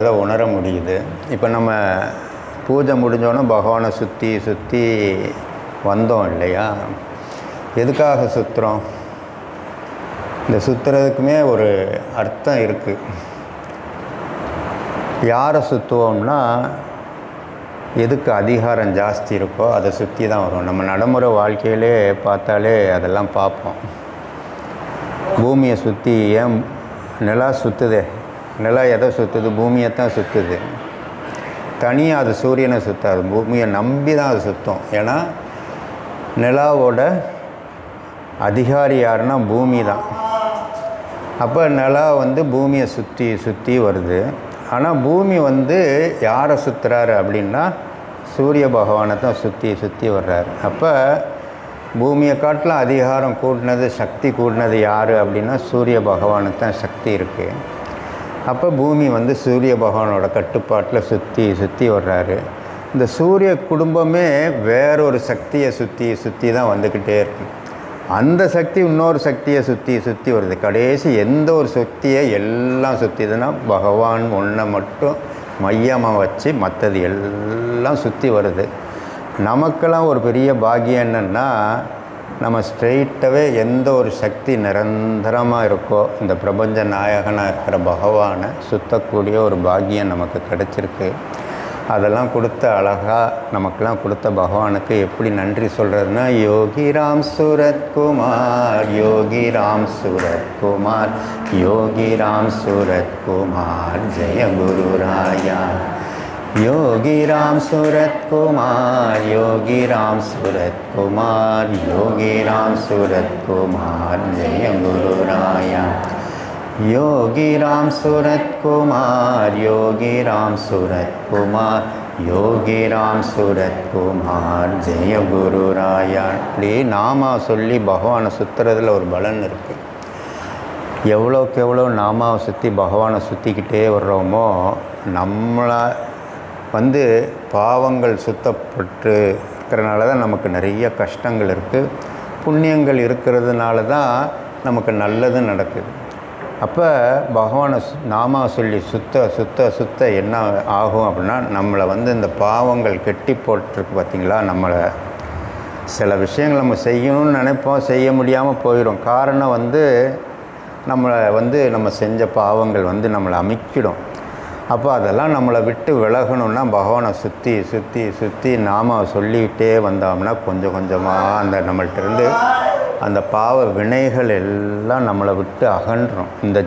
அதை உணர முடியுது. இப்போ நம்ம பூஜை முடிஞ்சோன்னே பகவானை சுற்றி சுற்றி வந்தோம் இல்லையா? எதுக்காக சுற்றுறோம்? இந்த சுற்றுறதுக்குமே ஒரு அர்த்தம் இருக்குது. யாரை சுற்றுவோம்னா, எதுக்கு அதிகாரம் ஜாஸ்தி இருக்கோ அதை சுற்றி தான் வரும். நம்ம நடைமுறை வாழ்க்கையிலே பார்த்தாலே அதெல்லாம் பார்ப்போம். பூமியை சுற்றி ஏன் நிலா சுற்றுதே? நிலா எதை சுற்றுது? பூமியை தான் சுற்றுது. தனியாக அது சூரியனை சுற்றாது, பூமியை நம்பி தான் அது சுற்றும். ஏன்னா நிலாவோட அதிகாரி யாருன்னா பூமி தான். அப்போ நிலா பூமியை சுற்றி சுற்றி வருது. ஆனால் பூமி யாரை சுற்றுறாரு அப்படின்னா சூரிய பகவானை தான் சுற்றி சுற்றி வர்றாரு. அப்போ பூமியை காட்டிலும் அதிகாரம் கூட்டினது, சக்தி கூட்டினது யார் அப்படின்னா சூரிய பகவானுக்கு தான் சக்தி இருக்குது. அப்போ பூமி சூரிய பகவானோட கட்டுப்பாட்டில் சுற்றி சுற்றி வர்றாரு. இந்த சூரிய குடும்பமே வேறொரு சக்தியை சுற்றி சுற்றி தான் வந்துக்கிட்டே இருக்கு. அந்த சக்தி இன்னொரு சக்தியை சுற்றி சுற்றி வருது. கடைசி எந்த ஒரு சக்தியை எல்லாம் சுற்றிதுன்னா பகவான் ஒன்றை மட்டும் மையமாக வச்சு மற்றது எல்லாம் சுற்றி வருது. நமக்கெல்லாம் ஒரு பெரிய பாக்கியம் என்னென்னா, நம்ம ஸ்ட்ரெயிட்டாகவே எந்த ஒரு சக்தி நிரந்தரமாக இருக்கோ இந்த பிரபஞ்ச நாயகனாக இருக்கிற பகவானை சுற்றக்கூடிய ஒரு பாக்கியம் நமக்கு கிடச்சிருக்கு. அதெல்லாம் கொடுத்த அழகாக நமக்கெல்லாம் கொடுத்த பகவானுக்கு எப்படி நன்றி சொல்கிறதுனா, யோகி ராம் சூரத்குமார், யோகி ராம் சூரத்குமார், யோகி ராம் சூரத்குமார், ஜெய குரு ராயா. யோகி ராம் சூரத்குமார், யோகி ராம் சூரத்குமார், யோகி ராம் சூரத்குமார், ஜெய குரு ராயா. யோகி ராம் சூரத்குமார், யோகி ராம் சூரத்குமார், யோகி ராம் சூரத்குமார், ஜெய குரு ராயா. இப்படி நாமா சொல்லி பகவானை சுற்றுறதுல ஒரு பலன் இருக்குது. எவ்வளோக்கு எவ்வளோ நாமாவை சுற்றி பகவானை சுற்றிக்கிட்டே வர்றோமோ, நம்மளை பாவங்கள் சுத்தப்பட்டு இருக்கிறனால தான் நமக்கு நிறைய கஷ்டங்கள் இருக்குது. புண்ணியங்கள் இருக்கிறதுனால தான் நமக்கு நல்லது நடக்குது. அப்போ பகவானை நாமா சொல்லி சுத்த சுத்த சுத்த என்ன ஆகும் அப்படின்னா, நம்மளை இந்த பாவங்கள் கெட்டி போட்டிருக்கு பார்த்திங்களா? நம்மளை சில விஷயங்கள் நம்ம செய்யணும்னு நினைப்போம், செய்ய முடியாமல் போயிடும். காரணம் நம்மளை நம்ம செஞ்ச பாவங்கள் நம்மளை அமைக்கிடும். அப்போ அதெல்லாம் நம்மளை விட்டு விலகணுன்னா பகவானை சுற்றி சுற்றி சுற்றி நாம சொல்லிக்கிட்டே வந்தோம்னா கொஞ்சம் கொஞ்சமாக நம்மள்கிட்டருந்து அந்த பாவ வினைகள் எல்லாம் நம்மளை விட்டு அகன்றும். இந்த